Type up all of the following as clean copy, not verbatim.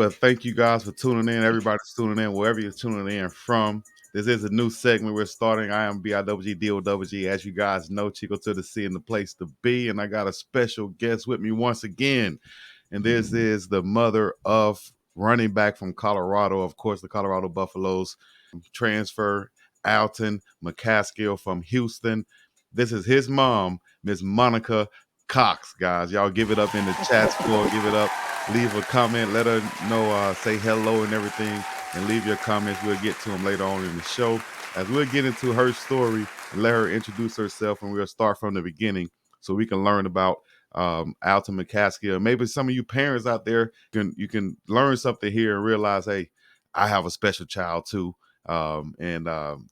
But thank you guys for tuning in. Everybody's tuning in wherever you're tuning in from. This is a new segment we're starting. I am BIWG As you guys know, Chico to the C and the place to be. And I got a special guest with me once again. And this is the mother of running back from Colorado, of course, the Colorado Buffaloes transfer, Alton McCaskill from Houston. This is his mom, Miss Monica Cox, guys. Y'all give it up in the chat for give it up. Leave a comment. Let her know, say hello and everything, and leave your comments. We'll get to them later on in the show. As we'll get into her story and let her introduce herself, and we'll start from the beginning so we can learn about Alton McCaskill. Maybe some of you parents out there, you can learn something here and realize, hey, I have a special child too. And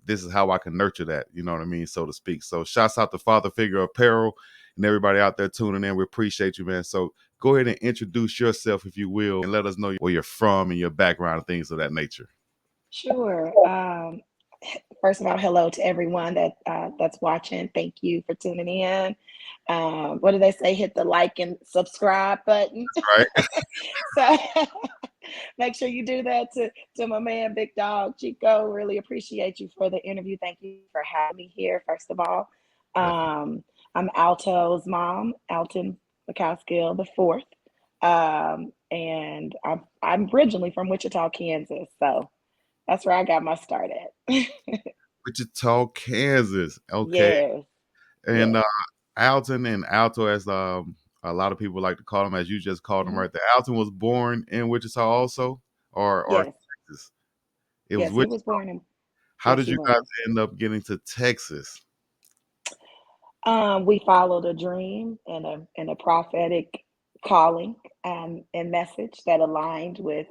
this is how I can nurture that, you know what I mean, so to speak. So shouts out to Father Figure Apparel and everybody out there tuning in. We appreciate you, man. So go ahead and introduce yourself, if you will, and let us know where you're from and your background and things of that nature. Sure. First of all, hello to everyone that's watching. Thank you for tuning in. What do they say? Hit the like and subscribe button. Right. So make sure you do that to my man, Big Dog Chico. Really appreciate you for the interview. Thank you for having me here. First of all, I'm Alto's mom, Alton McCaskill the fourth, and I'm originally from Wichita, Kansas. So that's where I got my start at. Wichita, Kansas. Okay. Yes, And yes. Alton and Alto, as a lot of people like to call him, as you just called him Hmm. right there. Alton was born in Wichita also, or Yes, Texas. It was yes. He Wichita. was born in. How Yes, did he you guys was. end up getting to Texas? We followed a dream and a prophetic calling and message that aligned with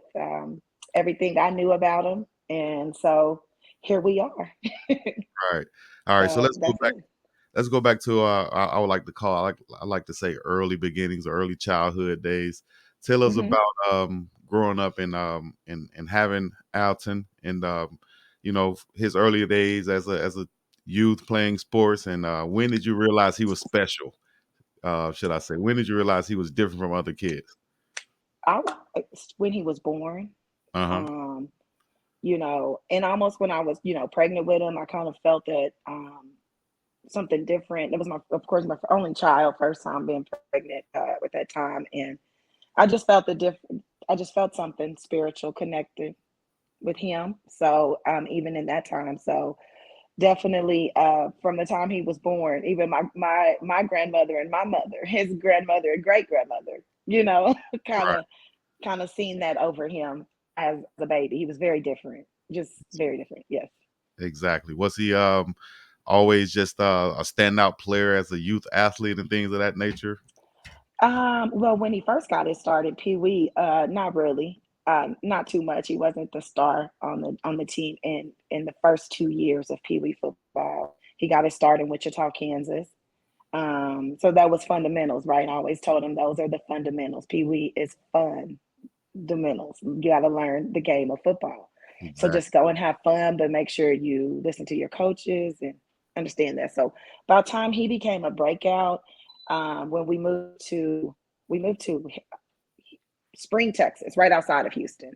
everything I knew about him, and so here we are. Right. All right. So So let's go that's back. it. Let's go back to I would like to call I like to say early beginnings or early childhood days. Tell us Hmm. about growing up and having Alton and his earlier days as a youth playing sports, and when did you realize he was special? Should I say, when did you realize he was different from other kids? I when he was born, Uh-huh. um, and almost when I was pregnant with him, I kind of felt that something different. It was of course, my only child, first time being pregnant at that time, and I just felt the different. I just felt something spiritual connected with him. So even in that time, so definitely from the time he was born, even my grandmother and my mother, his grandmother and great grandmother, kind Right. of kind of seen that over him as a baby. He was very different, just very different. Yes. Exactly. Was he always just a standout player as a youth athlete and things of that nature? Well, when he first got it started, Pee Wee, not really, not too much. He wasn't the star on the team in the first 2 years of Pee Wee football. He got it started in Wichita, Kansas. So that was fundamentals, right? I always told him those are the fundamentals. Pee Wee is fundamentals. You got to learn the game of football. So Exactly. just go and have fun, but make sure you listen to your coaches and understand that. So by the time he became a breakout, when we moved to Spring, Texas, right outside of Houston,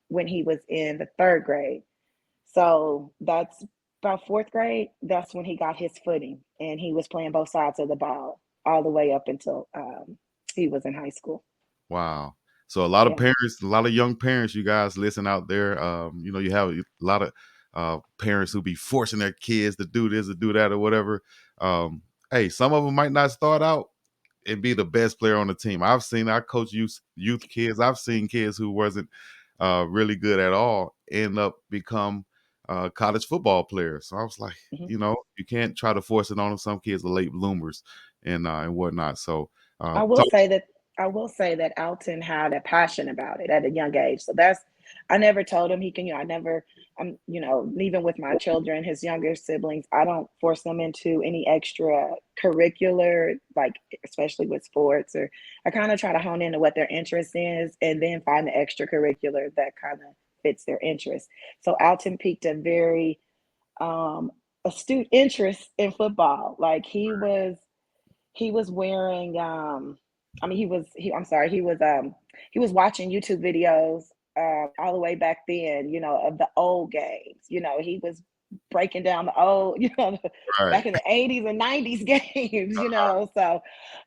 when he was in the third grade. So that's about fourth grade. That's when he got his footing, and he was playing both sides of the ball all the way up until he was in high school. Wow. So a lot of Yeah. parents, a lot of young parents, you guys listen out there. You have a lot of parents who be forcing their kids to do this or do that or whatever. Hey, some of them might not start out and be the best player on the team. I coach youth kids. I've seen kids who wasn't really good at all end up become college football players. So I was like, Hmm. you can't try to force it on them. Some kids are late bloomers and whatnot. So I will talk. say that I will say that Alton had a passion about it at a young age. So that's I never told him he can, I never even with my children, his younger siblings, I don't force them into any extra curricular, like especially with sports, or I kind of try to hone into what their interest is and then find the extracurricular that kind of fits their interest. So Alton piqued a very um astute interest in football. Like he was wearing I'm sorry, he was he was watching YouTube videos all the way back then, of the old games. He was breaking down the old, Right. back in the 80s and 90s games, So,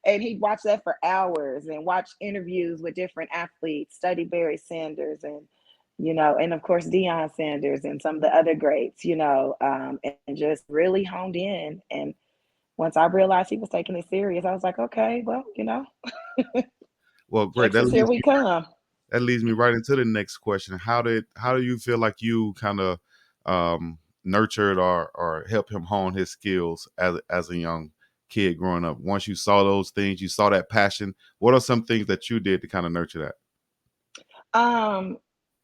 and he'd watch that for hours and watch interviews with different athletes, study Barry Sanders and of course Deion Sanders and some of the other greats, and just really honed in. And once I realized he was taking it serious, I was like, okay, well, Well, great. Texas, here we come. That leads me right into the next question. How do you feel like you kind of nurtured or helped him hone his skills as a young kid growing up? Once you saw those things, you saw that passion. What are some things that you did to kind of nurture that? Um,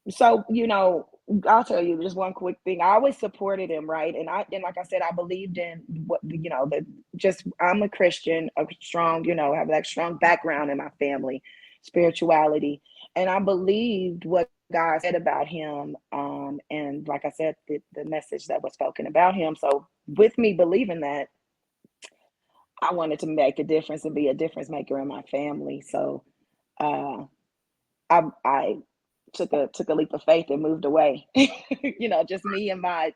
so I'll tell you just one quick thing. I always supported him, right? And like I said, I believed in what the just I'm a Christian, a strong, have that strong background in my family, spirituality, and I believed what God said about him. And like I said, the message that was spoken about him. So with me believing that, I wanted to make a difference and be a difference maker in my family. So uh, I took a leap of faith and moved away. Just me and my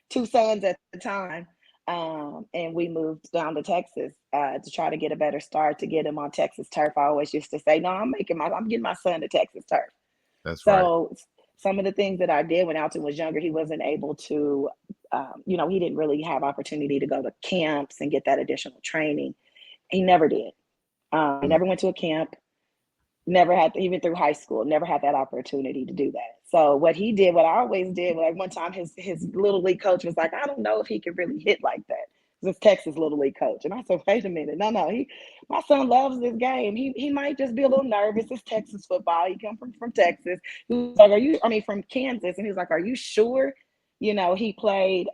two sons at the time. And we moved down to Texas to try to get a better start, to get him on Texas turf. I always used to say, no, I'm getting my son to Texas turf. That's right. So some of the things that I did when Alton was younger, he wasn't able to, he didn't really have opportunity to go to camps and get that additional training. He never did. He Mm. never went to a camp, never had, even through high school, never had that opportunity to do that. So what I always did, like one time his little league coach was like, I don't know if he can really hit like that. This Texas little league coach. And I said, wait a minute. No, my son loves this game. He might just be a little nervous. It's Texas football. He come from Texas. He was like, from Kansas. And he was like, are you sure? He played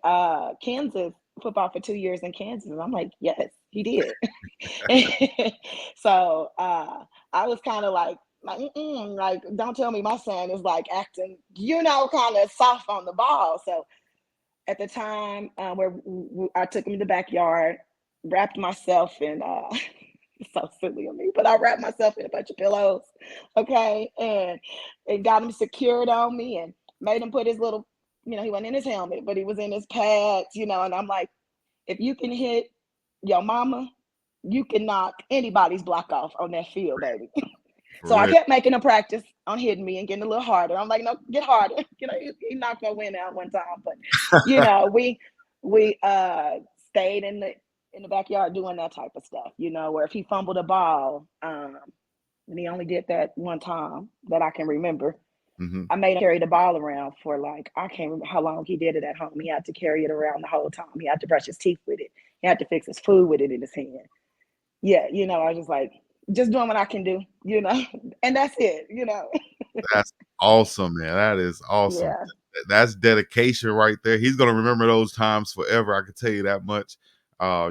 Kansas football for 2 years in Kansas. And I'm like, yes, he did. So I was kind of like, don't tell me my son is like acting, kind of soft on the ball. So at the time where I took him to the backyard, wrapped myself in, it's so silly of me, but I wrapped myself in a bunch of pillows, okay, and got him secured on me and made him put his little, he wasn't in his helmet, but he was in his pads, and I'm like, if you can hit your mama, you can knock anybody's block off on that field, baby. For So I real. kept making a practice on hitting me and getting a little harder. I'm like, no, get harder. He knocked my win out one time, but we stayed in the backyard doing that type of stuff. Where if he fumbled a ball, and he only did that one time that I can remember. Hmm. I made him carry the ball around for I can't remember how long he did it at home. He had to carry it around the whole time. He had to brush his teeth with it. He had to fix his food with it in his hand. Yeah, I was just like, just doing what I can do, and that's it. That's awesome, man. That is awesome. Yeah. That's dedication right there. He's gonna remember those times forever. I can tell you that much.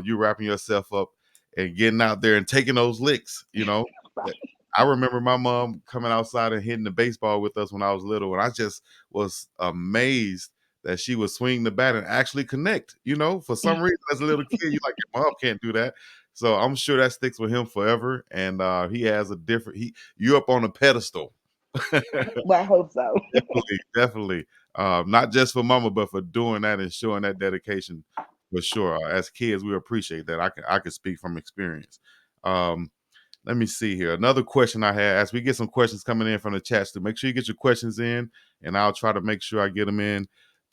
You wrapping yourself up and getting out there and taking those licks. Right. I remember my mom coming outside and hitting the baseball with us when I was little, and I just was amazed that she would swing the bat and actually connect. For some reason, as a little kid, you like your mom can't do that. So I'm sure that sticks with him forever. And he has a different. You up on a pedestal. Well, I hope so. Definitely, definitely. Not just for mama, but for doing that and showing that dedication for sure. As kids, we appreciate that. I can speak from experience. Um, Let me see here. Another question I had, as we get some questions coming in from the chats, to make sure you get your questions in, and I'll try to make sure I get them in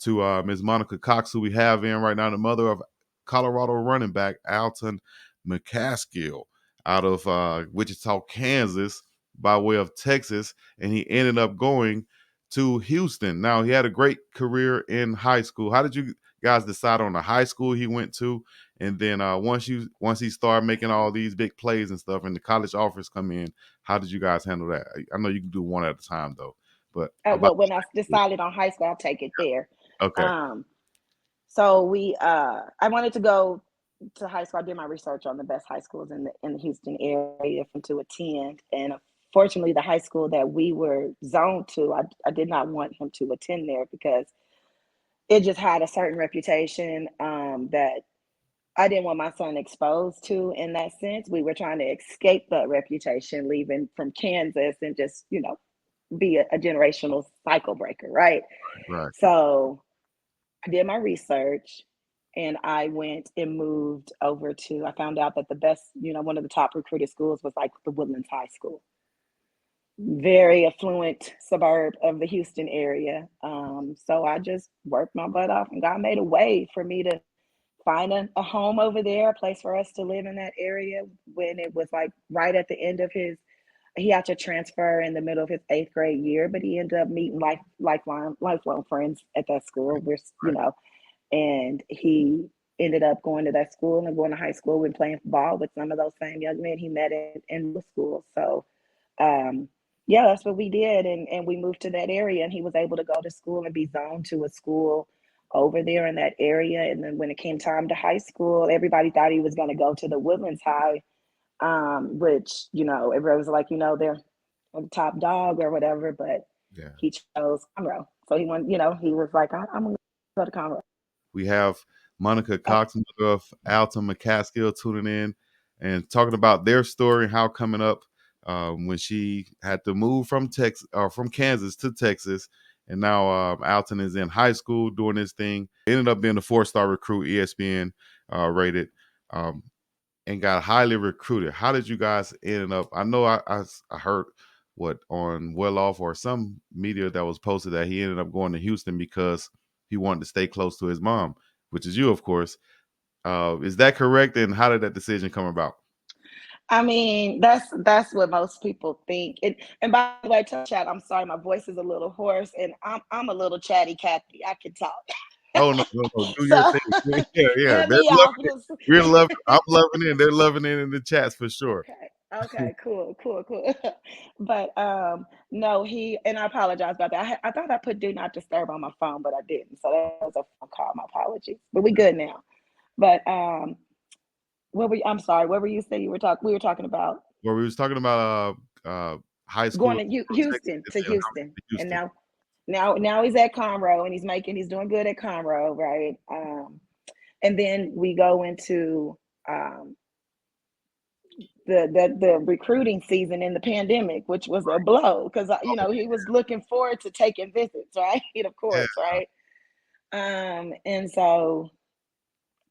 to Ms. Monica Cox, who we have in right now, the mother of Colorado running back Alton McCaskill out of Wichita, Kansas, by way of Texas, and he ended up going to Houston. Now, he had a great career in high school. How did you guys decide on the high school he went to? And then once he started making all these big plays and stuff, and the college offers come in, how did you guys handle that? I know you can do one at a time though, but about Well, when I decided on high school, I'll take it there. okay. Um, so I wanted to go to high school. I did my research on the best high schools in the Houston area to attend, and fortunately, the high school that we were zoned to, I did not want him to attend there because it just had a certain reputation that I didn't want my son exposed to in that sense. We were trying to escape that reputation, leaving from Kansas and just, be a generational cycle breaker, right? Right. So I did my research and I went and moved over to, I found out that the best, one of the top recruited schools was like the Woodlands High School, very affluent suburb of the Houston area. So I just worked my butt off, and God made a way for me to find a home over there, a place for us to live in that area when it was like right at the end of he had to transfer in the middle of his eighth grade year, but he ended up meeting lifelong friends at that school. Right. And he ended up going to that school and going to high school and playing ball with some of those same young men he met in middle school. So, um, yeah, that's what we did. And we moved to that area, and he was able to go to school and be zoned to a school over there in that area. And then when it came time to high school, everybody thought he was going to go to the Woodlands High, which, everybody was like, they're the top dog or whatever, but Yeah. he chose Conroe. So he went, he was like, I'm going to go to Conroe. We have Monica Cox, mother of Alton McCaskill, tuning in and talking about their story, how coming up when she had to move from Texas or from Kansas to Texas, and now Alton is in high school doing this thing. Ended up being a 4-star recruit, ESPN rated, and got highly recruited. How did you guys end up? I know I heard on Well Off or some media that was posted that he ended up going to Houston because he wanted to stay close to his mom, which is you, of course. Is that correct? And how did that decision come about? I mean, that's what most people think. And by the way, tell chat, I'm sorry, my voice is a little hoarse, and I'm a little chatty Cathy. I can talk. Oh no, no, no, do your So thing. Yeah, yeah. cut They're me off. loving it. We're loving. I'm loving it. They're loving it in the chats for sure. Okay. Okay. Cool. Cool. Cool. But no, and I apologize about that. I thought I put do not disturb on my phone, but I didn't. So that was a phone call. My apologies. But we good now. But I'm sorry. What were you saying? We were talking about Well, we was talking about high school going to from Texas Houston and to then coming Houston, to and Houston. now he's at Conroe, and he's doing good at Conroe, right? And then we go into um, the recruiting season in the pandemic, which was a blow because Oh, he was looking forward to taking visits, right? Of yeah. course, right? And so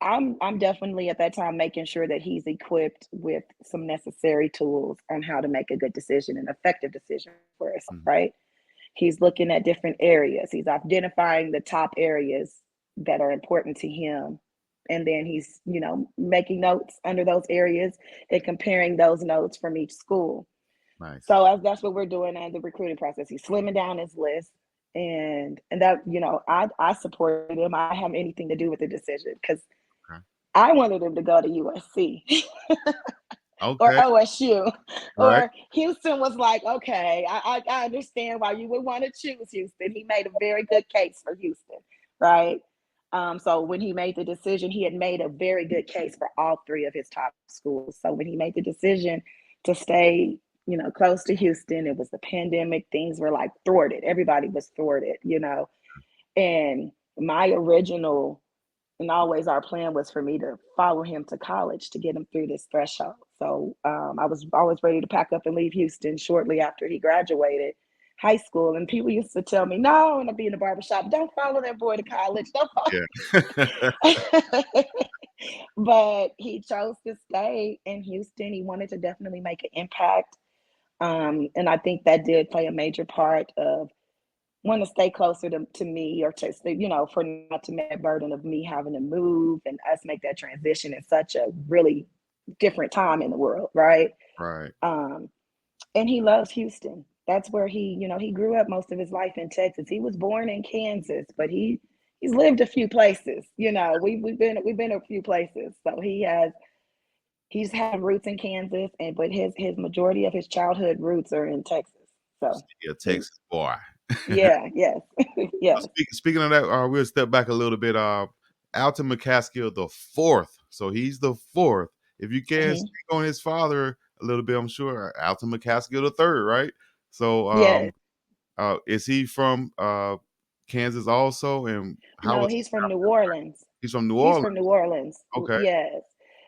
I'm definitely at that time making sure that he's equipped with some necessary tools on how to make a good decision, an effective decision for us, Mhm. right? He's looking at different areas. He's identifying the top areas that are important to him. And then he's, making notes under those areas and comparing those notes from each school. Nice. So that's what we're doing in the recruiting process. He's slimming down his list. And that, I supported him. I have anything to do with the decision because Okay. I wanted him to go to USC or Okay. OSU, Right. or Houston was like, okay, I understand why you would want to choose Houston. He made a very good case for Houston, right? So when he made the decision, he had made a very good case for all three of his top schools. So when he made the decision to stay, close to Houston, it was the pandemic. Things were like thwarted. Everybody was thwarted. And my original and always our plan was for me to follow him to college to get him through this threshold. So I was always ready to pack up and leave Houston shortly after he graduated high school. And people used to tell me, no, and I'd be in the barbershop, don't follow that boy to college. Don't Yeah. follow. But he chose to stay in Houston. He wanted to definitely make an impact. And I think that did play a major part of want to stay closer to me or to stay, for not to make that burden of me having to move and us make that transition in such a really different time in the world, right? Right. Um, and he loves Houston. That's where he grew up most of his life in Texas. He was born in Kansas, but he's lived a few places. We've been a few places. So he's had roots in Kansas, but his majority of his childhood roots are in Texas. So Yeah, he, Texas boy. yeah, yes, So yes. speaking of that, we'll step back a little bit. Alton McCaskill the fourth, so he's the fourth. If you can Mhm. speak on his father a little bit, I'm sure Alton McCaskill the third, right? So, Yeah. is he from Kansas also? And how No, was he's from New Orleans. He's from New He's from New Orleans. Orleans. Okay. Yes.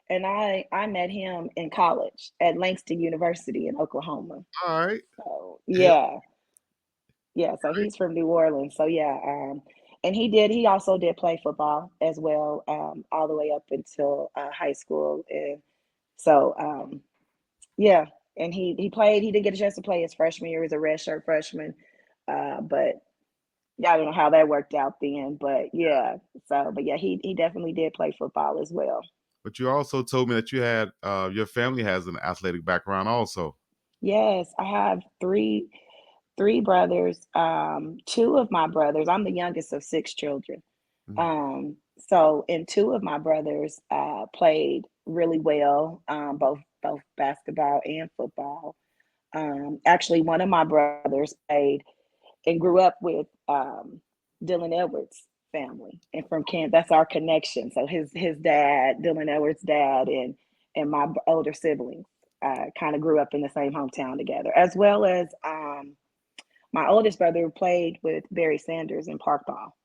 And I met him in college at Langston University in Oklahoma. All right. So Hell, yeah, yeah. So he's from New Orleans. So yeah, and he also did play football as well, all the way up until high school. And so yeah, and he played. He didn't get a chance to play his freshman year. He was a redshirt freshman, but yeah, I don't know how that worked out then. But yeah, so but yeah, he definitely did play football as well. but you also told me that you had your family has an athletic background also. Yes, I have three brothers. Two of my brothers. I'm the youngest of six children. Mhm. So and two of my brothers played really well, both basketball and football. Actually, one of my brothers played and grew up with Dylan Edwards' family, and from Kent, that's our connection. So his dad, Dylan Edwards' dad, and my older siblings kind of grew up in the same hometown together, as well as my oldest brother played with Barry Sanders in Park Ball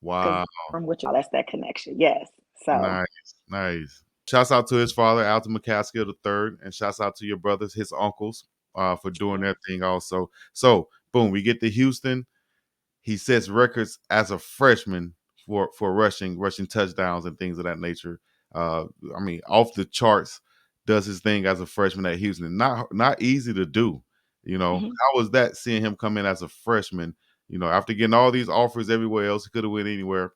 because Wow. from Wichita, that's that connection. Yes. So Nice. Nice. Shouts out to his father, Alton McCaskill the third, and shouts out to your brothers, his uncles, for doing yeah. their thing also. So boom, we get to Houston. He sets records as a freshman for rushing touchdowns and things of that nature. Uh, I mean, off the charts, does his thing as a freshman at Houston. Not easy to do. You know, Mhm. how was that seeing him come in as a freshman? You know, after getting all these offers everywhere else, he could have went anywhere.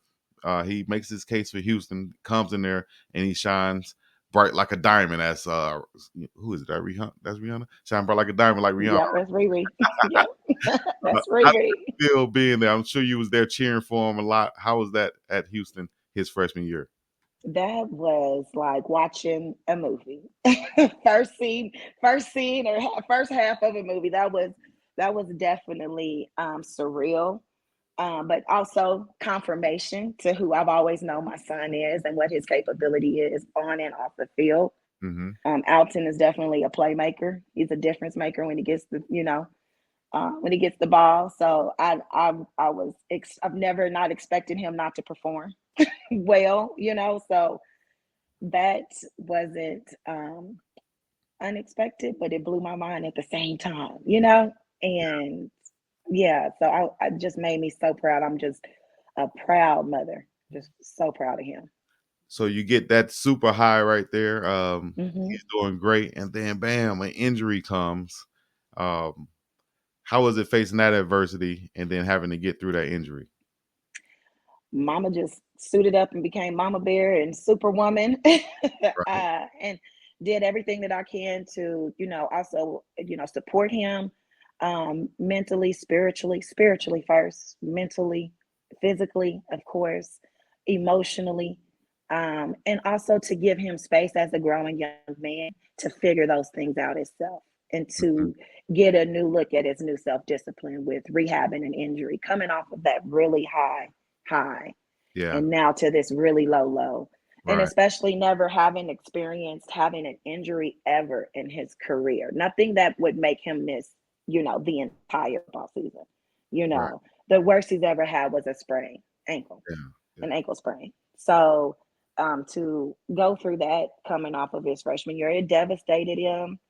He makes his case for Houston, comes in there, and he shines bright like a diamond. As who is it? That Rihanna? That's Rihanna. Shine bright like a diamond, like Rihanna. Yeah, that's Riri. Yep, that's How Riri. did you feel being there? I'm sure you was there cheering for him a lot. How was that at Houston his freshman year? That was like watching a movie. first scene, first scene or first half of a movie. That was definitely surreal. But also confirmation to who I've always known my son is and what his capability is on and off the field. Hmm. Alton is definitely a playmaker. He's a difference maker when he gets when he gets the ball. So I've never not expected him not to perform well. So that wasn't unexpected, but it blew my mind at the same time. And yeah, so I just made me so proud. I'm just a proud mother, just so proud of him. So you get that super high right there. Hmm. He's doing great, and then bam, an injury comes. Um, how was it facing that adversity and then having to get through that injury? Mama just suited up and became Mama Bear and Superwoman, Right. and did everything that I can to, also, support him mentally, spiritually first, mentally, physically, of course, emotionally, and also to give him space as a growing young man to figure those things out himself and Mhm. to get a new look at his new self discipline with rehabbing an injury, coming off of that really high Yeah. and now to this really low. And Right. especially never having experienced having an injury ever in his career. Nothing that would make him miss, the entire ball season. You Right. know, the worst he's ever had was a sprain ankle, Yeah. Yeah. an ankle sprain. So to go through that coming off of his freshman year, it devastated him.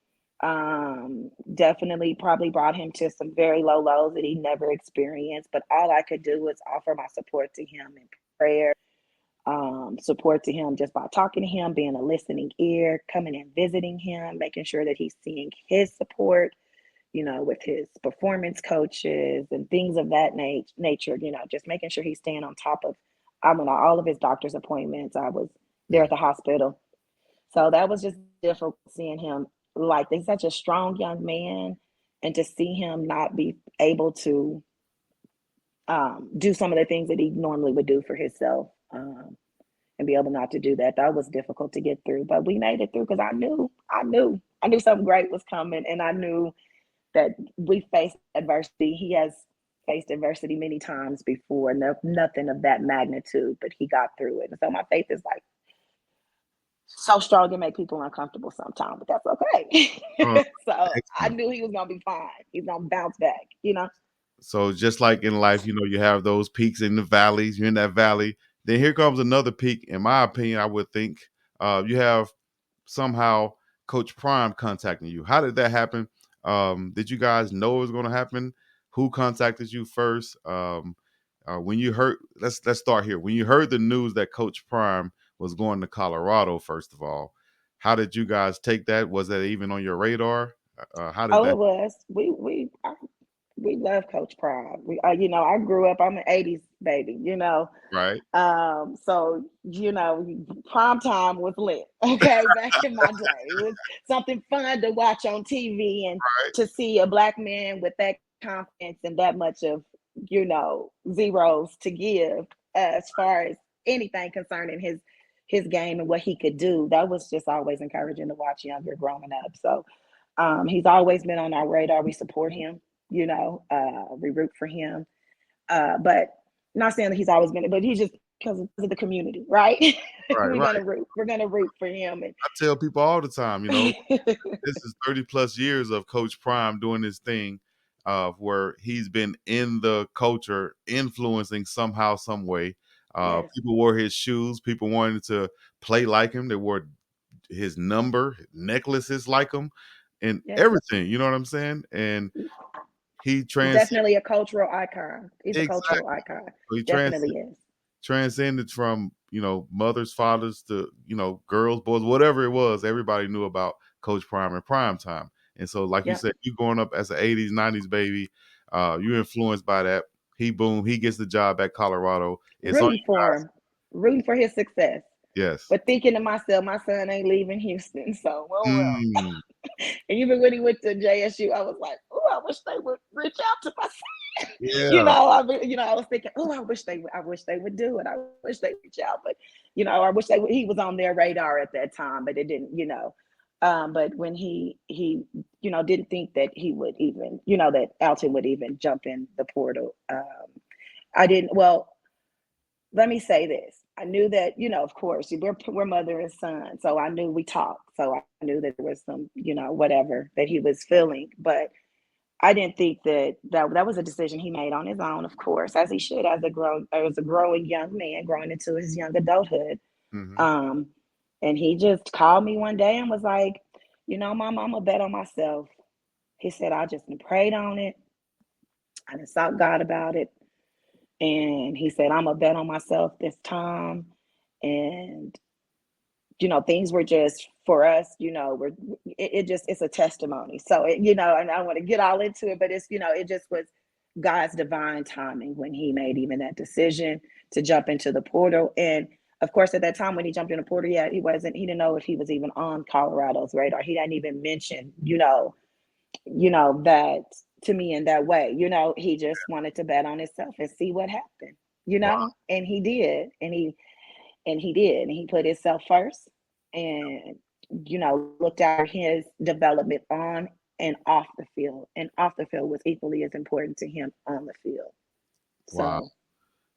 Definitely probably brought him to some very low lows that he never experienced. But all I could do was offer my support to him in prayer, support to him just by talking to him, being a listening ear, coming and visiting him, making sure that he's seeing his support, with his performance coaches and things of that nature, just making sure he's staying on top of, I mean, all of his doctor's appointments. I was there Yeah. at the hospital. So that was just different seeing him like he's such a strong young man, and to see him not be able to do some of the things that he normally would do for himself, and be able not to do that. That was difficult to get through, but we made it through because I knew something great was coming, and I knew that we faced adversity. He has faced adversity many times before, nothing of that magnitude, but he got through it. And so my faith is like so strong it make people uncomfortable sometimes, but that's Oh, okay. So I excellent. knew he was gonna be fine. He's gonna bounce back. So just like in life, you know, you have those peaks and the valleys. You're in that valley, Then here comes another peak. In my opinion, I would think you have somehow Coach Prime contacting you. How did that happen? Did you guys know it was going to happen? Who contacted you first? When you heard, let's start here. When you heard the news that Coach Prime was going to Colorado, first of all, how did you guys take that? Was that even on your radar? How did Oh, that? it was. We love Coach Prime. I grew up. I'm an '80s baby. Right, So prime time was lit. Okay, back in my day, it was something fun to watch on TV and right, to see a black man with that confidence and that much of zeros to give as far as anything concerning his game and what he could do. That was just always encouraging to watch younger growing up. So he's always been on our radar. We support him. We root for him. But not saying that he's always been, but he's just because of the community, right? right, We're right. gonna root. We're gonna root for him. I tell people all the time, And this is 30 plus years of Coach Prime doing this thing, where he's been in the culture, influencing somehow, some way. yes, People wore his shoes. People wanted to play like him. They wore his number, necklaces like him, and yes, everything. You know what I'm saying? And he he's transcended. definitely a cultural icon. He's a cultural Exactly. icon. So he Definitely is. transcended from mothers, fathers to girls, boys, whatever it was. Everybody knew about Coach Prime and Prime Time, and so like you Yep. said, you growing up as an '80s, '90s baby, you influenced by that. He gets the job at Colorado. It's on Rooting you for guys. him, rooting for his success. Yes. But thinking to myself, my son ain't leaving Houston, so well. Mm, And even when he went to JSU, I was like, oh, I wish they would reach out to my son. yeah. I was thinking, oh, I wish they would do it. I wish they reach out, but I wish he was on their radar at that time, but it didn't. But when he didn't think that he would even, that Alton would even jump in the portal. I didn't. Well, let me say this. I knew that, of course, we're mother and son. So I knew we talked. So I knew that there was some, whatever that he was feeling. But I didn't think that was a decision he made on his own, of course, as he should, as a growing young man, growing into his young adulthood. Hmm. Um, and he just called me one day and was like, Mom, I'm gonna bet on myself. He said, I just prayed on it. I done sought God about it. And he said, I'm gonna bet on myself this time. And things were just for us, it's a testimony. So and I don't want to get all into it, but it just was God's divine timing when he made even that decision to jump into the portal. And of course, at that time when he jumped in the portal, yeah, he didn't know if he was even on Colorado's radar. He hadn't even mentioned, that to me in that way. He just wanted to bet on himself and see what happened, Wow. and he did. And he put himself first and looked at his development on and off the field. And off the field was equally as important to him on the field. Wow. So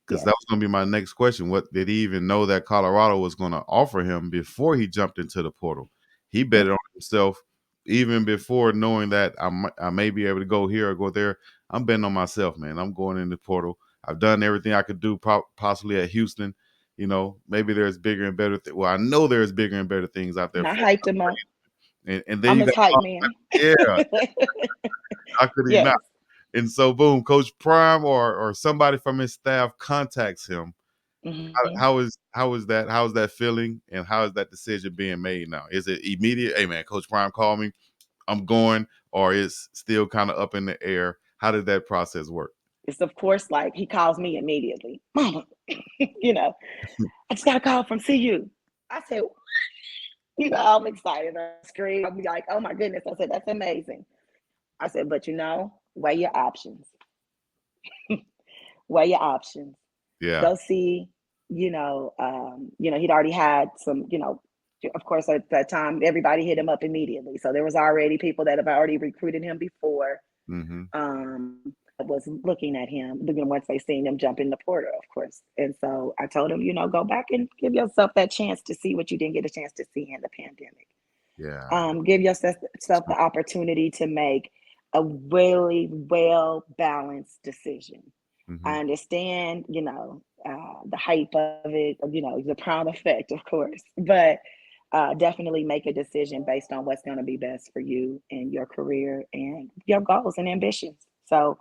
Because that yes. was going to be my next question. What did he even know that Colorado was going to offer him before he jumped into the portal? He bet Yep. it on himself even before knowing that I may be able to go here or go there. I'm betting on myself, man. I'm going in the portal. I've done everything I could do, possibly at Houston. Maybe there's bigger and better. Well, I know there's bigger and better things out there And I for hyped him up. me. And then I'm you his got, hype man. yeah, how could he not? Yes. And so, boom, Coach Prime or somebody from his staff contacts him. Hmm. How is that feeling, and how is that decision being made now? Is it immediate? Hey man, Coach Prime called me, I'm going, or is still kind of up in the air? How did that process work? It's of course like he calls me immediately. Mama, I just got a call from CU. I said, I'm excited. I scream. I'll be like, oh my goodness. I said, that's amazing. I said, but weigh your options. Weigh your options. Yeah. Go see, he'd already had some, of course, at that time, everybody hit him up immediately. So there was already people that have already recruited him before, Mm-hmm. that was looking at him, once they seen him jump in the portal, of course. And so I told him, go back and give yourself that chance to see what you didn't get a chance to see in the pandemic. Yeah. Give yourself the opportunity to make a really well balanced decision. Hmm. I understand, the hype of it, the proud effect, of course, but definitely make a decision based on what's going to be best for you and your career and your goals and ambitions. So,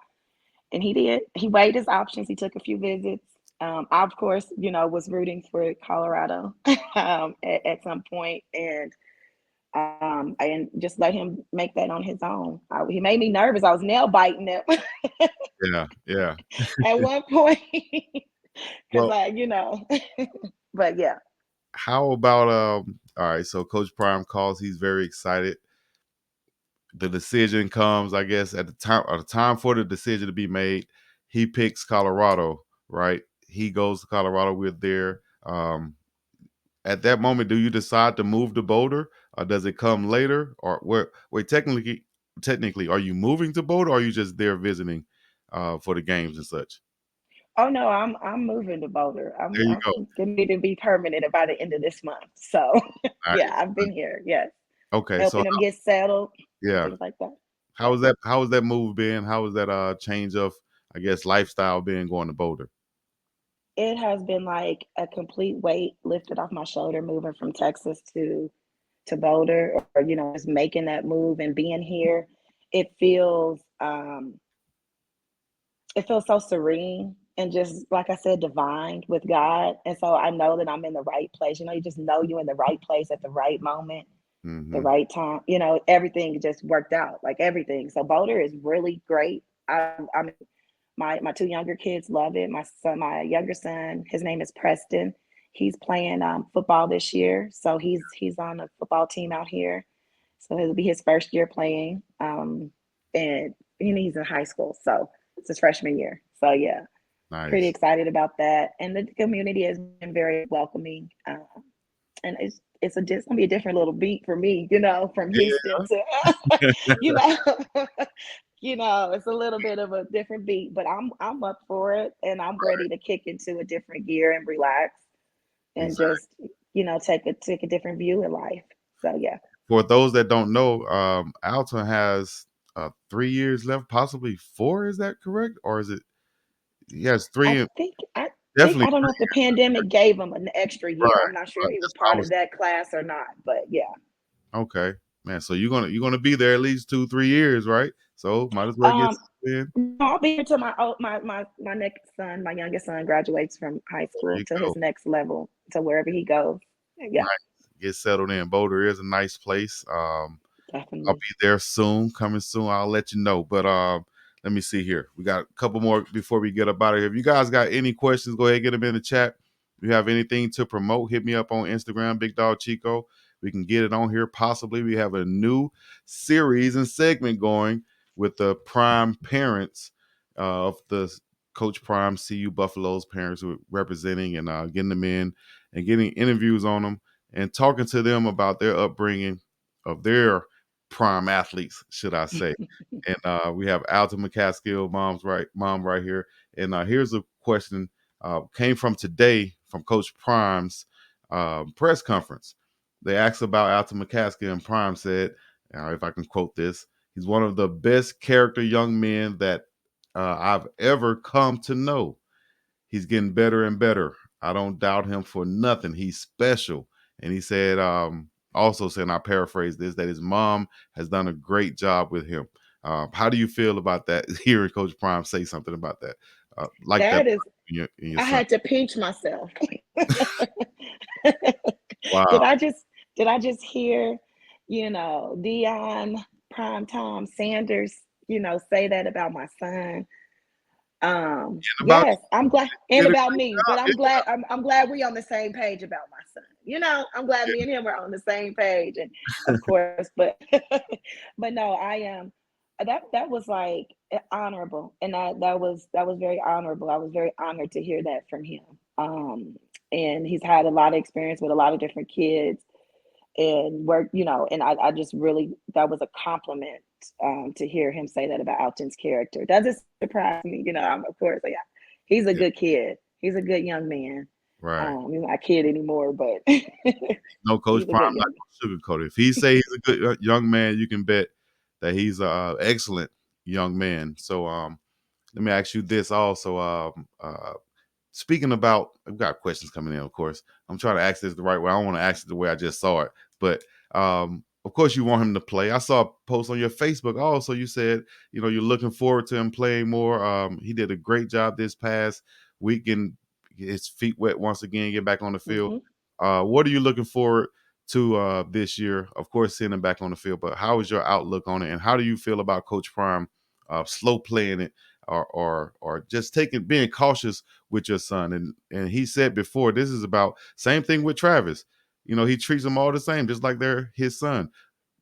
and he did. He weighed his options. He took a few visits. I, of course, was rooting for Colorado at some point, and just let him make that on his own. He made me nervous. I was nail biting him Yeah, yeah. at one point because Well, but yeah. how about all right, so Coach Prime calls, he's very excited. The decision comes, I guess, at the time for the decision to be made, he picks Colorado, right? He goes to Colorado, we're there. At that moment, do you decide to move to Boulder, or does it come later? Or wait, technically, are you moving to Boulder, or are you just there visiting for the games and such? Oh no, I'm moving to Boulder. I'm There you I'm go. getting ready to be permanent by the end of this month. So yeah, Nice. I've been here. Yes, Okay, so helping them get settled and yeah. things like that. How Yeah. was that? How was that move been? How was that change of, I guess, lifestyle being going to Boulder? It has been like a complete weight lifted off my shoulder moving from Texas to Boulder, or just making that move and being here. It feels um it feels so serene and just like I said, divine with God. And so I know that I'm in the right place. You just know you're in the right place at the right moment, the Hmm. right time. Everything just worked out, like everything. So Boulder is really great. I mean, my two younger kids love it. My younger son, his name is Preston. He's playing football this year, so he's on a football team out here. So it'll be his first year playing, and he's in high school, so it's his freshman year. So yeah, pretty Nice. excited about that. And the community has been very welcoming, and it's gonna be a different little beat for me, from Houston to, you know, it's a little bit of a different beat, but I'm up for it, and I'm ready to kick into a different gear and relax and Exactly. just take a different view in life. So yeah. For those that don't know, Alton has 3 years left, possibly four. Is that correct, or is it? He has I three. think I think Definitely I don't know if the 3 years. pandemic gave him an extra Right. year. I'm not sure Right. he was That's what I part of was. that class or not, but yeah. Okay, man. So you're gonna be there at least 2 3 years, right? So might as well get Um, in. no, I'll be here until my next son, my youngest son, graduates from high There school you to go. his next level, to wherever he goes. Yeah, Nice. Get settled in. Boulder is a nice place. I'll definitely. be there soon, coming soon. I'll let you know. But let me see here. We got a couple more before we get up out of here. If you guys got any questions, go ahead and get them in the chat. If you have anything to promote, hit me up on Instagram, Big Dog Chico. We can get it on here. Possibly we have a new series and segment going with the prime parents of the Coach Prime CU Buffalo's parents who are representing, and getting them in and getting interviews on them and talking to them about their upbringing of their prime athletes, should I say. And we have Alton McCaskill, mom right here. And here's a question, came from today from Coach Prime's press conference. They asked about Alton McCaskill, and Prime said, if I can quote this, he's one of the best character young men that I've ever come to know. He's getting better and better. I don't doubt him for nothing. He's special. And he said, also said, and I paraphrase this, that his mom has done a great job with him. How do you feel about that? Hearing Coach Prime say something about that, like that That is, in your I son? had to pinch myself. Wow. did I just did I just hear, Deion Primetime Sanders, say that about my son? About Yes, I'm glad, and did a about great me, but job. I'm glad we on the same page about my son. I'm glad Yeah, me and him are on the same page, and of course, but but no, I am. That was like honorable, and that was very honorable. I was very honored to hear that from him. And he's had a lot of experience with a lot of different kids, and work, and I just really, that was a compliment, to hear him say that about Alton's character. Doesn't surprise me, of course, yeah, he's a yeah, good kid. He's a good young man. right. He's not a kid anymore, but No, Coach he's a Prime good not young gonna sugarcoat it. If he say he's a good young man, you can bet that he's a excellent young man. So let me ask you this also. Speaking about, I've got questions coming in, of course. I'm trying to ask this the right way. I don't want to ask it the way I just saw it. But of course, you want him to play. I saw a post on your Facebook also. You said, you're looking forward to him playing more. He did a great job this past week and get his feet wet once again, get back on the field. Hmm. What are you looking forward to this year? Of course, seeing him back on the field, but how is your outlook on it? And how do you feel about Coach Prime slow playing it or just being cautious with your son? And he said before, this is about same thing with Travis. He treats them all the same, just like they're his son.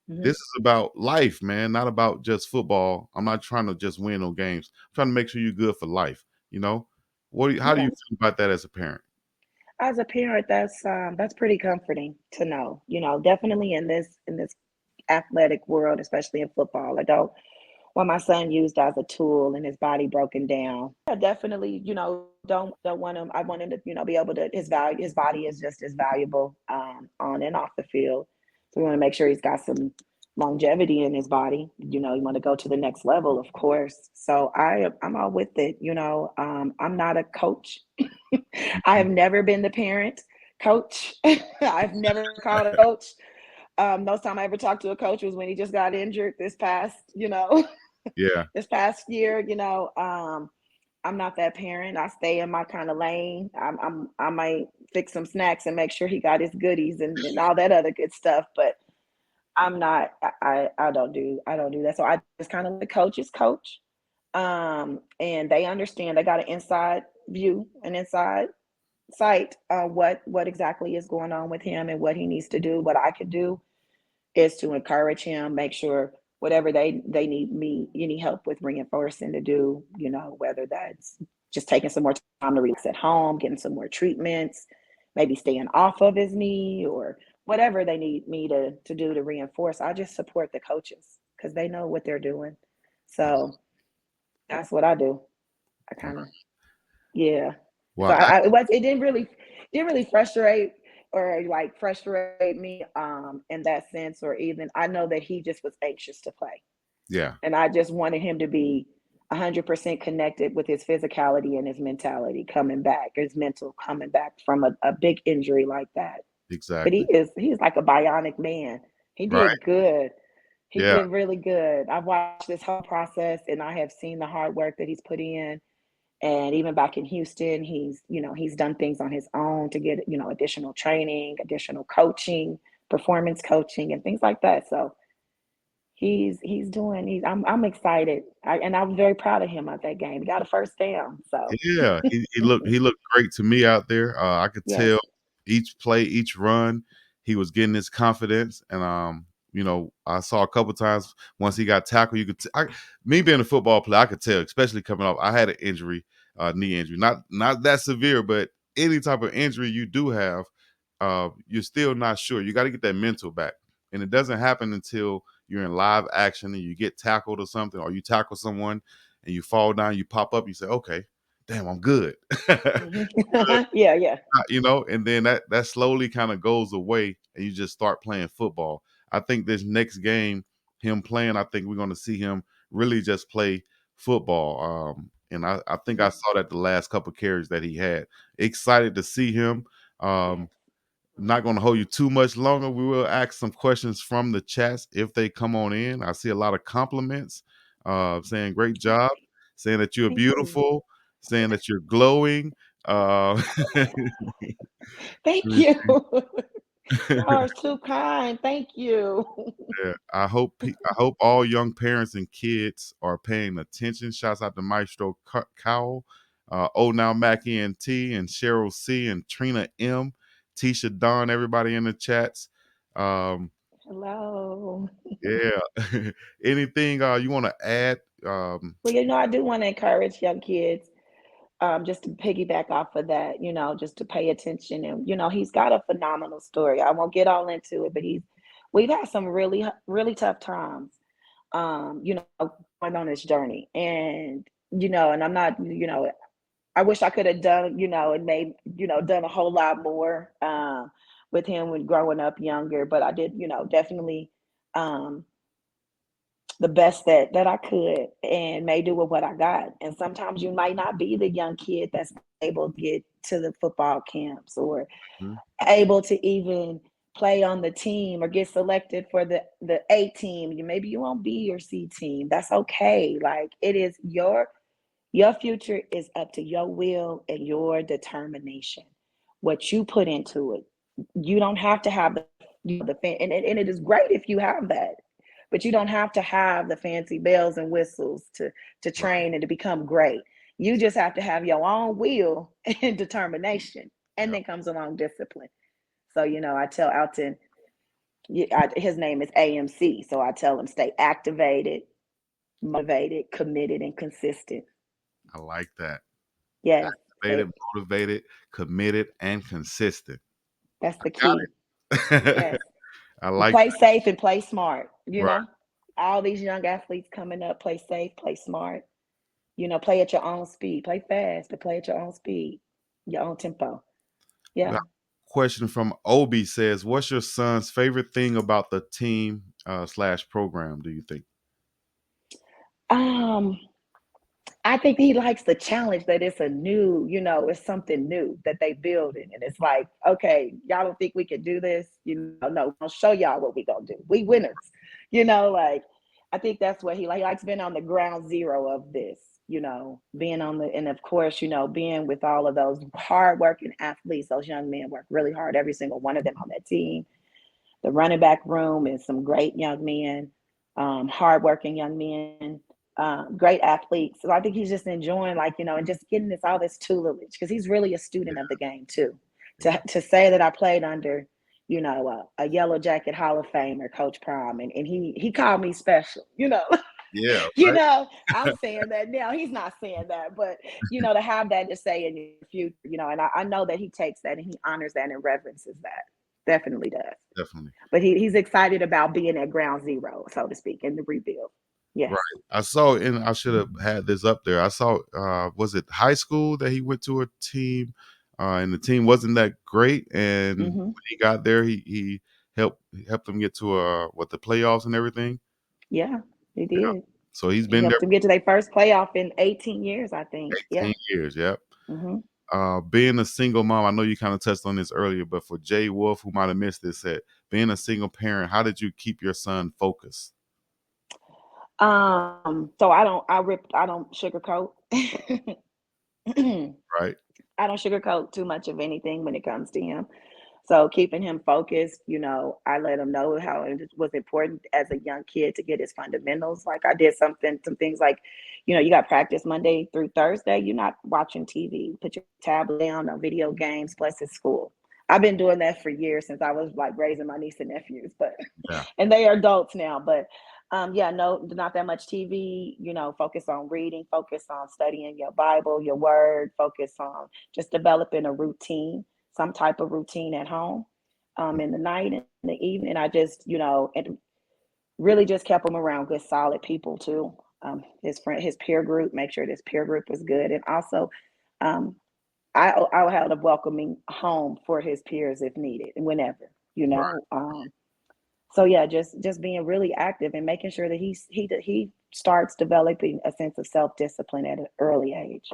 Hmm. This is about life, man, not about just football. I'm not trying to just win no games. I'm trying to make sure you're good for life. You know, how do you Yeah. feel about that as a parent? As a parent, that's pretty comforting to know. Definitely in this athletic world, especially in football. I don't want my son used as a tool and his body broken down. Yeah, definitely, don't want him. I want him to, be able to his body is just as valuable on and off the field. So we want to make sure he's got some longevity in his body. You want to go to the next level, of course. So I'm all with it. I'm not a coach. I have never been the parent coach. I've never called a coach. Most time I ever talked to a coach was when he just got injured this past, Yeah, this past year. I'm not that parent. I stay in my kind of lane. I might fix some snacks and make sure he got his goodies and all that other good stuff. But I'm not. I don't do that. So I just kind of let coaches coach. And they understand. They got an inside view, an inside sight on what exactly is going on with him and what he needs to do. What I could do is to encourage him, make sure whatever they need me any help with reinforcing to do, whether that's just taking some more time to relax at home, getting some more treatments, maybe staying off of his knee or whatever they need me to do to reinforce. I just support the coaches because they know what they're doing. So that's what I do. I kind of yeah. So well, it didn't really frustrate or like frustrate me in that sense, or even I know that he just was anxious to play. yeah, And I just wanted him to be 100% connected with his physicality and his mentality coming back, his mental coming back from a big injury like that. But exactly. he's like a bionic man. He Right. did good. He Yeah. did really good. I've watched this whole process and I have seen the hard work that he's put in. And even back in Houston, he's done things on his own to get, additional training, additional coaching, performance coaching, and things like that. So I'm excited. And I was very proud of him at that game. He got a first down. So Yeah, he looked great to me out there. I could yes. tell each play, each run, he was getting his confidence, and I saw a couple times once he got tackled, you could me being a football player, I could tell, especially coming off. I had an injury, knee injury, not that severe, but any type of injury you do have, you're still not sure. You got to get that mental back, and it doesn't happen until you're in live action and you get tackled or something, or you tackle someone and you fall down, you pop up, you say, okay, damn, I'm good. Hmm. Good, Yeah, yeah. and then that slowly kind of goes away and you just start playing football. I think this next game, him playing, I think we're going to see him really just play football. And I think I Yes. saw that the last couple carries that he had. Excited to see him. Yes. Um, not going to hold you too much longer. We will ask some questions from the chats if they come on in. I see a lot of compliments, saying great job, saying that you're Thank you. beautiful, saying that you're glowing. Uh, Thank you. Y'all are too kind. Thank you. yeah, I hope all young parents and kids are paying attention. Shouts out to Maestro Cowell, Oh Now Mackie and T, and Cheryl C, and Trina M, Tisha Don, everybody in the chats. Um, Hello. Yeah. Anything you want to add? Well, I do want to encourage young kids, just to piggyback off of that, just to pay attention. And, he's got a phenomenal story. I won't get all into it, but we've had some really, really tough times, going on this journey. And I'm not, I wish I could have done, and made, done a whole lot more with him when growing up younger. But I did, definitely um, the best that I could and may do with what I got. And sometimes you might not be the young kid that's able to get to the football camps or Mhm. able to even play on the team or get selected for the A team. Maybe you won't be your C team. That's okay. Like it is your future is up to your will and your determination. What you put into it. You don't have to have the fan, and it is great if you have that, but you don't have to have the fancy bells and whistles to Right. train and to become great. You just have to have your own will and determination, and Yeah. then comes along discipline. So I tell Alton, his name is AMC, so I tell him stay activated, motivated, committed, and consistent. I like that. Yes, Activated, motivated, committed, and consistent. that's the Got key. Yes, it. I like play that. safe and play smart. Right. All these young athletes coming up, play safe, play smart. Play at your own speed, play fast, but play at your own speed, your own tempo. We got Yeah. a question from Obi says, "What's your son's favorite thing about the team slash program? Do you think?" Um, I think he likes the challenge that it's a new, it's something new that they building. And it's like, okay, y'all don't think we can do this? No, I'll show y'all what we gonna do. We winners. Like I think that's what he likes being on the ground zero of this, being on and of course, being with all of those hardworking athletes, those young men work really hard, every single one of them on that team. The running back room is some great young men, hardworking young men, great athletes. So I think he's just enjoying, and just getting all this tutelage because he's really a Yeah. student of the game too. Yeah. To say that I played under, a yellow jacket Hall of Famer, Coach Prime, and he called me special. Yeah. Right. I'm saying that now. He's not saying that, but to have that to say in your future, and I know that he takes that and he honors that and reverences that. Definitely does. Definitely. But he's excited about being at ground zero, so to speak, in the rebuild. Right. Yes. I saw, and I should have had this up there. I saw, was it high school that he went to a team, and the team wasn't that great. And Hmm. when he got there, he helped them get to the playoffs and everything. Yeah, he Yeah. did. So he's He been there helped them get to their first playoff in 18 years, I think. for Yeah. 10 years. Yep. Hmm. Being a single mom, I know you kind of touched on this earlier, but for Jay Wolf, who might have missed this, said, being a single parent, how did you keep your son focused? So I don't sugarcoat. I Right. don't sugarcoat too much of anything when it comes to him. So keeping him focused, I let him know how it was important as a young kid to get his fundamentals. Like I did some things like, you got practice Monday through Thursday. You're not watching TV. Put your tablet down, no video games, plus it's school. I've been doing that for years since I was like raising my niece and nephews, but Yeah. and they are adults now. But yeah, no, not that much TV. Focus on reading, focus on studying your Bible, your word, focus on just developing a routine, some type of routine at home, in the night and the evening. I just, and really just kept him around good, solid people too. His peer group, make sure this peer group was good, and also, um, I had a welcoming home for his peers if needed, whenever, Right. so yeah, just being really active and making sure that he starts developing a sense of self discipline at an early age.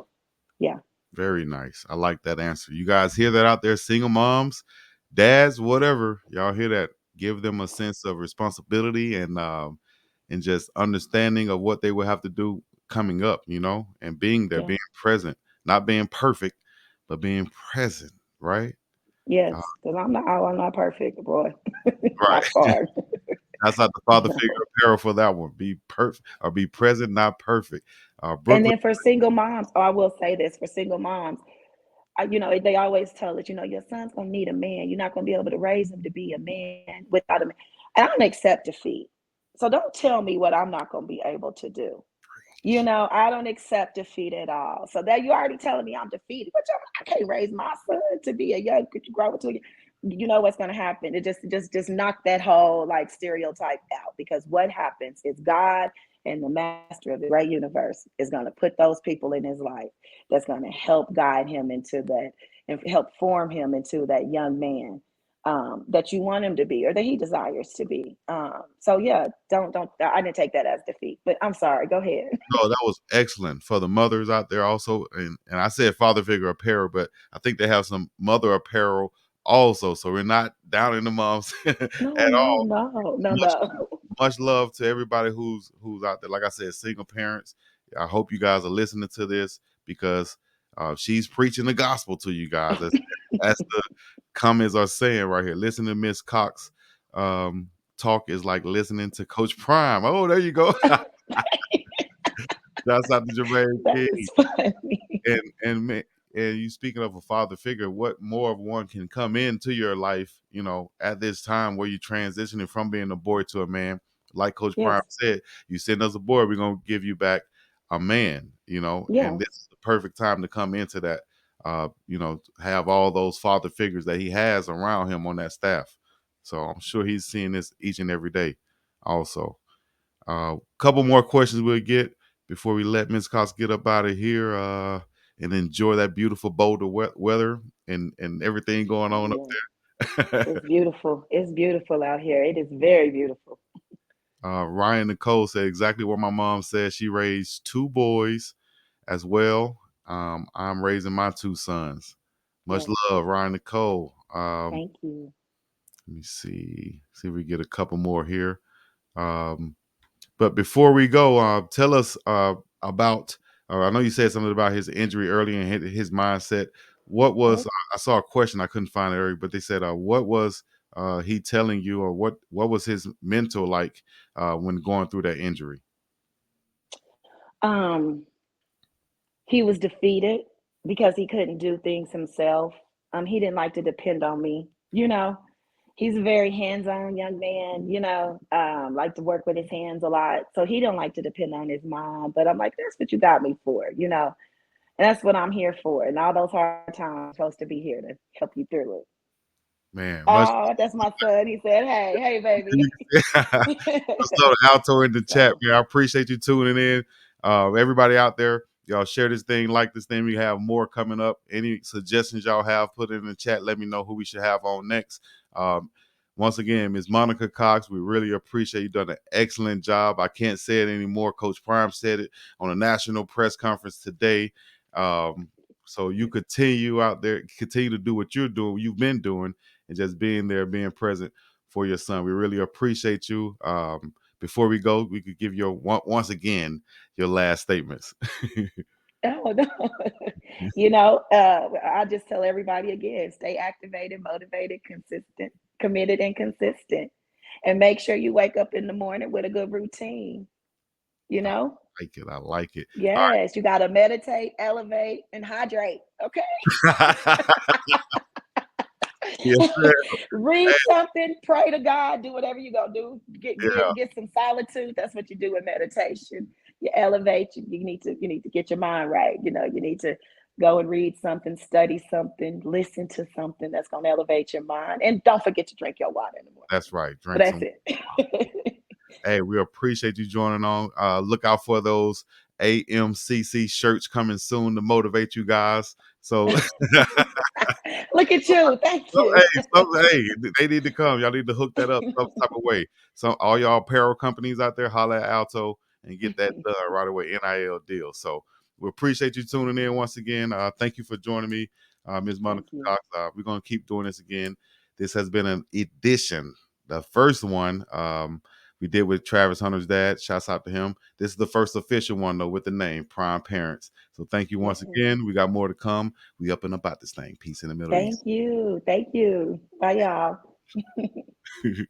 Yeah, Very nice. I like that answer. You guys hear that out there, single moms, dads, whatever. Y'all hear that? Give them a sense of responsibility and just understanding of what they will have to do coming up, and being there, yeah, being present, not being perfect, but being present, right? Uh, yes. Because I'm not perfect, boy. Not right. far. That's not the father figure apparel for that one. Be perfect or be present, not perfect. And Brooklyn. then for single moms, I will say this for single moms, they always tell us, your son's gonna need a man. You're not gonna be able to raise him to be a man without a man. And I don't accept defeat. So don't tell me what I'm not gonna be able to do. I don't accept defeat at all. So that you already telling me I'm defeated. But I can't raise my son to be a young grow into you know what's gonna happen. It just knock that whole like stereotype out because what happens is God and the master of the great universe is gonna put those people in his life that's gonna help guide him into that and help form him into that young man. that you want him to be or that he desires to be. So yeah, don't. I didn't take that as defeat, but I'm sorry. Go ahead. No, that was excellent for the mothers out there also, and I said father figure apparel, but I think they have some mother apparel also, so we're not down in the moms at No, no, all. no, no, Much no. much love to everybody who's out there. Like I said, single parents. I hope you guys are listening to this because she's preaching the gospel to you guys. As the comments are saying right here. Listen to Miss Cox talk is like listening to Coach Prime. Oh, there you go. Shouts out to Jermaine That King. is funny. And and ma- and you speaking of a father figure, what more of one can come into your life, at this time where you're transitioning from being a boy to a man. Like Coach Prime Yes, said, you send us a boy, we're gonna give you back a man, and yes. this is the perfect time to come into that, have all those father figures that he has around him on that staff. So I'm sure he's seeing this each and every day also. Couple more questions we'll get before we let Miss Cox get up out of here and enjoy that beautiful Boulder weather and everything going Oh on up yeah. there. It's beautiful. It's beautiful out here. It is very beautiful. Ryan Nicole said exactly what my mom said. She raised two boys as well. I'm raising my two sons. Much Yes. love, Ryan Nicole. Thank you. Let me see if we get a couple more here. Um, But before we go, tell us about. I know you said something about his injury earlier and his mindset. What was? Yes. I saw a question I couldn't find it earlier, but they said, "What was he telling you, or what was his mental like when going through that injury?" Um, he was defeated because he couldn't do things himself. He didn't like to depend on me. He's a very hands-on young man. Like to work with his hands a lot. So he don't like to depend on his mom. But I'm like, that's what you got me for. And that's what I'm here for. And all those hard times, I'm supposed to be here to help you through it. Man, much. Oh, that's my son. He said, "Hey, hey, You baby." Let's throw the Alto in the chat, So man. I appreciate you tuning in. Everybody out there, y'all share this thing, like this thing. We have more coming up. Any suggestions y'all have, put it in the chat. Let me know who we should have on next. Um, Once again, Ms. Monica Cox, we really appreciate you done an excellent job. I can't say it anymore. Coach Prime said it on a national press conference today. Um, so you continue out there, continue to do what you've been doing, and just being there, being present for your son. We really appreciate you. Before we go, we could give you once again your last statements. oh no. I just tell everybody again, stay activated, motivated, consistent, committed, and consistent. And make sure you wake up in the morning with a good routine, you I know? like it. I like it. All Yes, you gotta meditate, elevate, and hydrate. Okay. right. Yes, sir. Read something, pray to God, do whatever you're gonna do. Get Yeah, get get some solitude. That's what you do in meditation. You elevate, you need to get your mind right. You need to go and read something, study something, listen to something that's gonna elevate your mind. And don't forget to drink your water in the morning. that's right. But Drink that's some. it. Hey, we appreciate you joining on. Look out for those AMCC shirts coming soon to motivate you guys. So Look at you. Thank Well, you. hey, hey, they need to come. Y'all need to hook that up some type of way. So all y'all apparel companies out there, holla at Alto and get that done right away. NIL deal. So we appreciate you tuning in once again. Thank you for joining me, Ms. Monica Thank you. Cox. We're gonna keep doing this again. This has been an edition, the first one we did with Travis Hunter's dad. Shouts out to him. This is the first official one though with the name Prime Parents. So thank you once Yes. again. We got more to come. We up and about this thing. Peace in the Middle Thank East. you. Thank you. Bye, y'all.